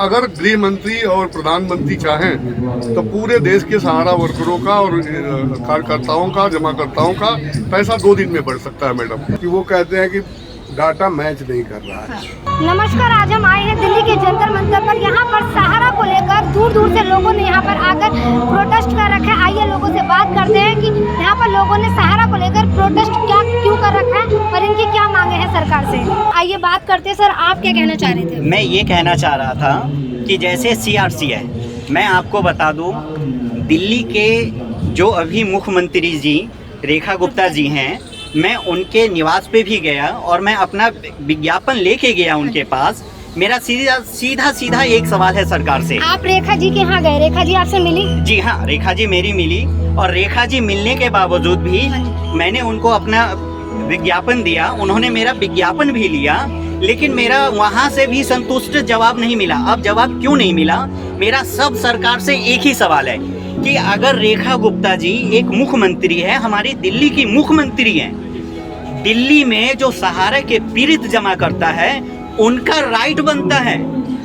अगर गृह मंत्री और प्रधानमंत्री चाहें तो पूरे देश के सहारा वर्करों का और कार्यकर्ताओं का, जमाकर्ताओं का पैसा 2 दिन में बढ़ सकता है मैडम। कि वो कहते हैं कि डाटा मैच नहीं कर रहा है। नमस्कार, आज हम आए हैं दिल्ली के जंतर मंतर पर। यहाँ पर सहारा को लेकर दूर दूर से लोगों ने यहाँ पर आकर प्रोटेस्ट कर रखा है। आइए लोगों से बात करते हैं कि यहाँ पर लोगों ने सहारा को लेकर प्रोटेस्ट क्यों कर रखा है और इनकी क्या मांगे हैं सरकार से। आइए बात करते हैं। सर, आप क्या कहना चाह रहे थे? मैं ये कहना चाह रहा था कि जैसे CRC है, मैं आपको बता दूं, दिल्ली के जो अभी मुख्यमंत्री जी रेखा गुप्ता जी हैं, मैं उनके निवास पे भी गया और मैं अपना विज्ञापन लेके गया उनके पास। मेरा सीधा एक सवाल है सरकार से। आप रेखा जी के यहाँ गए? रेखा जी आपसे मिली? जी हाँ, रेखा जी मेरी मिली और रेखा जी मिलने के बावजूद भी मैंने उनको अपना विज्ञापन दिया, उन्होंने मेरा विज्ञापन भी लिया, लेकिन मेरा वहाँ से भी संतुष्ट जवाब नहीं मिला। अब जवाब क्यों नहीं मिला? मेरा सब सरकार से एक ही सवाल है कि अगर रेखा गुप्ता जी एक मुख्यमंत्री है, हमारी दिल्ली की मुख्यमंत्री हैं, दिल्ली में जो सहारा के पीड़ित जमा करता है उनका राइट बनता है।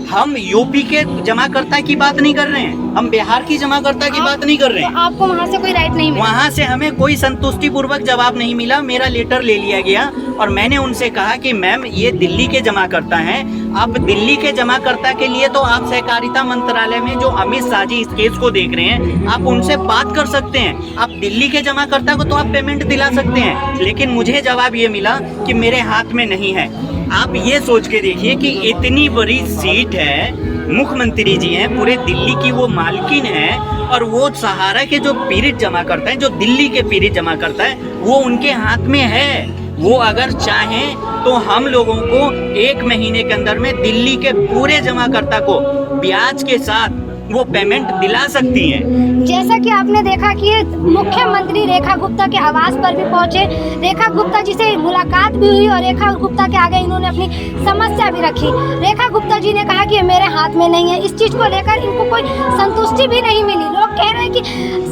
हम यूपी के जमाकर्ता की बात नहीं कर रहे हैं, हम बिहार की जमाकर्ता की बात नहीं कर रहे हैं। तो आपको वहाँ से कोई राइट नहीं मिला? वहाँ से हमें कोई संतुष्टि पूर्वक जवाब नहीं मिला। मेरा लेटर ले लिया गया और मैंने उनसे कहा कि मैम, ये दिल्ली के जमाकर्ता हैं, आप दिल्ली के जमाकर्ता के लिए तो आप सहकारिता मंत्रालय में जो अमित शाह जी इस केस को देख रहे हैं, आप उनसे बात कर सकते हैं। आप दिल्ली के जमाकर्ता को तो आप पेमेंट दिला सकते हैं, लेकिन मुझे जवाब ये मिला कि मेरे हाथ में नहीं है। आप ये सोच के देखिए कि इतनी बड़ी सीट है, मुख्यमंत्री जी हैं, पूरे दिल्ली की वो मालकिन है, और वो सहारा के जो पीड़ित जमा करता है, जो दिल्ली के पीड़ित जमा करता है, वो उनके हाथ में है। वो अगर चाहें तो हम लोगों को 1 महीने के अंदर में दिल्ली के पूरे जमाकर्ता को ब्याज के साथ वो पेमेंट दिला सकती हैं। जैसा कि आपने देखा कि मुख्यमंत्री रेखा गुप्ता के आवास पर भी पहुंचे, रेखा गुप्ता जी से मुलाकात भी हुई और रेखा गुप्ता के आगे इन्होंने अपनी समस्या भी रखी। रेखा गुप्ता जी ने कहा कि ये मेरे हाथ में नहीं है। इस चीज़ को लेकर इनको कोई संतुष्टि भी नहीं मिली। लोग कह रहे हैं कि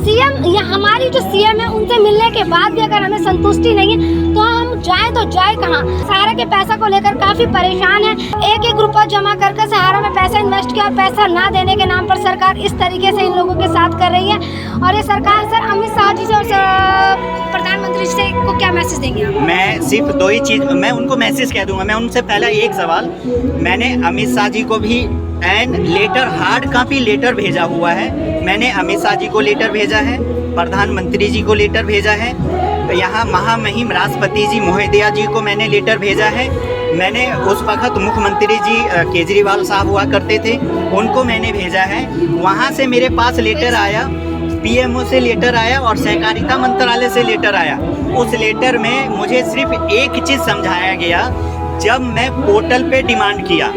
सीएम या हमारी जो सीएम है उनसे मिलने के बाद भी अगर हमें संतुष्टि नहीं है तो हम जाए तो जाए कहाँ। सहारा के पैसा को लेकर काफ़ी परेशान है। एक रुपया जमा करके सहारा में पैसा इन्वेस्ट किया और पैसा ना देने के नाम पर सरकार इस तरीके से इन लोगों के साथ कर रही है। और ये सरकार सर अमित शाह जी से और प्रधानमंत्री जी से को क्या मैसेज देंगे आप? मैं सिर्फ 2 ही चीज़ मैं उनको मैसेज कह दूंगा। मैं उनसे पहला एक सवाल, मैंने अमित शाह जी को भी an letter, hard copy letter भेजा हुआ है। मैंने अमित शाह जी को लेटर भेजा है, प्रधानमंत्री जी को लेटर भेजा है, यहाँ महामहिम राष्ट्रपति जी महोदया जी को मैंने लेटर भेजा है। मैंने उस वक्त मुख्यमंत्री जी केजरीवाल साहब हुआ करते थे, उनको मैंने भेजा है। वहाँ से मेरे पास लेटर आया, PMO से लेटर आया और सहकारिता मंत्रालय से लेटर आया। उस लेटर में मुझे सिर्फ एक चीज़ समझाया गया, जब मैं पोर्टल पे डिमांड किया,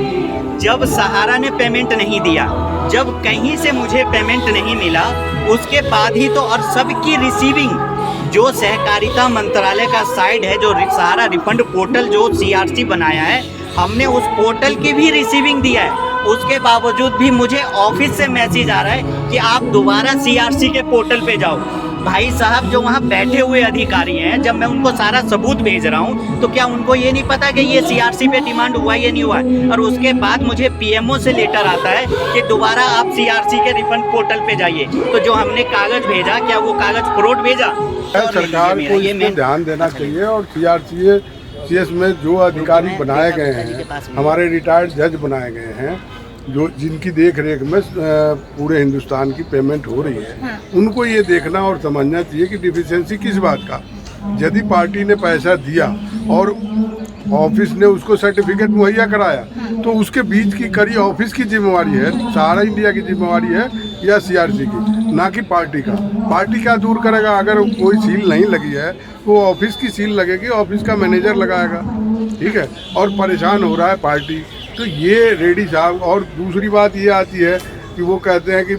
जब सहारा ने पेमेंट नहीं दिया, जब कहीं से मुझे पेमेंट नहीं मिला, उसके बाद ही तो, और सबकी रिसीविंग जो सहकारिता मंत्रालय का साइट है, जो सहारा रिफंड पोर्टल जो CRC बनाया है, हमने उस पोर्टल की भी रिसीविंग दिया है। उसके बावजूद भी मुझे ऑफिस से मैसेज आ रहा है कि आप दोबारा CRC के पोर्टल पे जाओ। भाई साहब, जो वहाँ बैठे हुए अधिकारी हैं, जब मैं उनको सारा सबूत भेज रहा हूँ तो क्या उनको ये नहीं पता कि ये CRC पे डिमांड हुआ या नहीं हुआ? और उसके बाद मुझे PMO से लेटर आता है कि दोबारा आप CRC के रिफंड पोर्टल पे जाइए। तो जो हमने कागज भेजा, क्या वो कागज फ्रॉड भेजा? सरकार को इस पे ध्यान देना चाहिए। और CRCS में जो अधिकारी बनाए गए हैं, हमारे रिटायर्ड जज बनाए गए हैं, जो जिनकी देख रेख में पूरे हिंदुस्तान की पेमेंट हो रही है, उनको ये देखना और समझना चाहिए कि डिफिशियंसी किस बात का। यदि पार्टी ने पैसा दिया और ऑफिस ने उसको सर्टिफिकेट मुहैया कराया, तो उसके बीच की कड़ी ऑफिस की जिम्मेवारी है, सहारा इंडिया की जिम्मेवारी है या CRC की, ना कि पार्टी का। पार्टी क्या दूर करेगा? अगर कोई सील नहीं लगी है तो ऑफिस की सील लगेगी, ऑफिस का मैनेजर लगाएगा, ठीक है। और परेशान हो रहा है पार्टी, तो ये रेड्डी साहब। और दूसरी बात ये आती है कि वो कहते हैं कि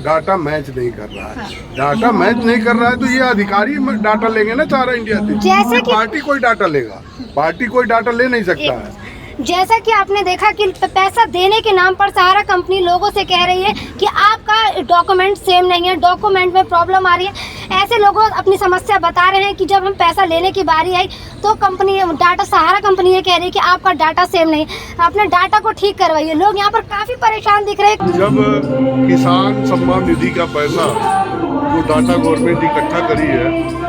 डाटा मैच नहीं कर रहा है। डाटा मैच नहीं कर रहा है तो ये अधिकारी डाटा लेंगे ना सहारा इंडिया से। जैसे कि पार्टी कोई डाटा लेगा? पार्टी कोई डाटा ले नहीं सकता है। जैसा कि आपने देखा कि पैसा देने के नाम पर सहारा कंपनी लोगों से कह रही है कि आपका डॉक्यूमेंट सेम नहीं है, डॉक्यूमेंट में प्रॉब्लम आ रही है। ऐसे लोग अपनी समस्या बता रहे हैं कि जब हम पैसा लेने की बारी आई तो कंपनी डाटा सहारा कंपनी ये कह रही है कि आपका डाटा सेम नहीं, अपने डाटा को ठीक करवाइए। लोग यहाँ पर काफ़ी परेशान दिख रहे हैं। जब किसान सम्मान निधि का पैसा जो डाटा गवर्नमेंट इकट्ठा करी है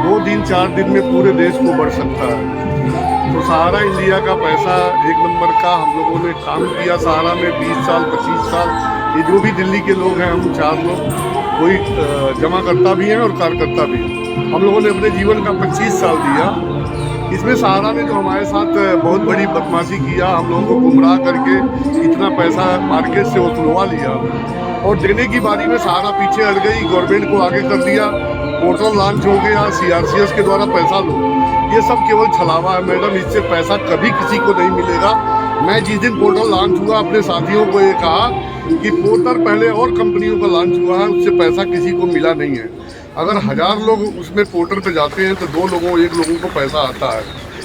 2-4 दिन में पूरे देश को बढ़ सकता है, तो सहारा इंडिया का पैसा एक नंबर का हम लोगों ने काम किया। सहारा में 20 साल 25 साल ये जो भी दिल्ली के लोग हैं, हम 4 लोग, कोई जमा करता भी है और कार्यकर्ता भी है। हम लोगों ने अपने जीवन का 25 साल दिया। इसमें सहारा ने जो हमारे साथ बहुत बड़ी बदमाशी किया, हम लोगों को गुमराह करके इतना पैसा मार्केट से वसूलवा लिया और देने की बारी में सहारा पीछे हट गई, गवर्नमेंट को आगे कर दिया, पोर्टल लॉन्च हो गया, CRCS के द्वारा पैसा लो। ये सब केवल छलावा है मैडम, इससे पैसा कभी किसी को नहीं मिलेगा। मैं जिस दिन पोर्टल लॉन्च हुआ अपने साथियों को ये कहा कि पोर्टल पहले और कंपनियों का लॉन्च हुआ है, उससे पैसा किसी को मिला नहीं है। अगर 1000 लोग उसमें पोर्टल पे जाते हैं तो 2 लोगों 1 लोगों को पैसा आता है,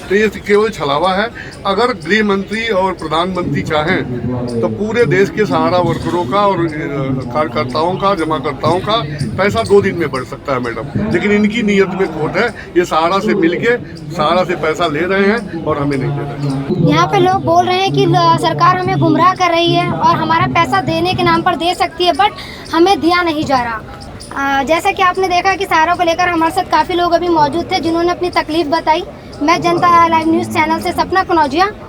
तो ये केवल छलावा है। अगर गृह मंत्री और प्रधानमंत्री चाहें तो पूरे देश के सहारा वर्करों का और कार्यकर्ताओं का, जमाकर्ताओं का पैसा 2 दिन में बढ़ सकता है मैडम, लेकिन इनकी नीयत में खोट है। ये सहारा से मिलके सहारा से पैसा ले रहे हैं और हमें नहीं दे रहे। यहाँ पे लोग बोल रहे हैं कि सरकार हमें गुमराह कर रही है और हमारा पैसा देने के नाम पर दे सकती है, बट हमें दिया नहीं जा रहा। जैसा कि आपने देखा कि सहारा को लेकर हमारे साथ काफ़ी लोग अभी मौजूद थे जिन्होंने अपनी तकलीफ बताई। मैं जनता लाइव न्यूज़ चैनल से सपना कनौजिया।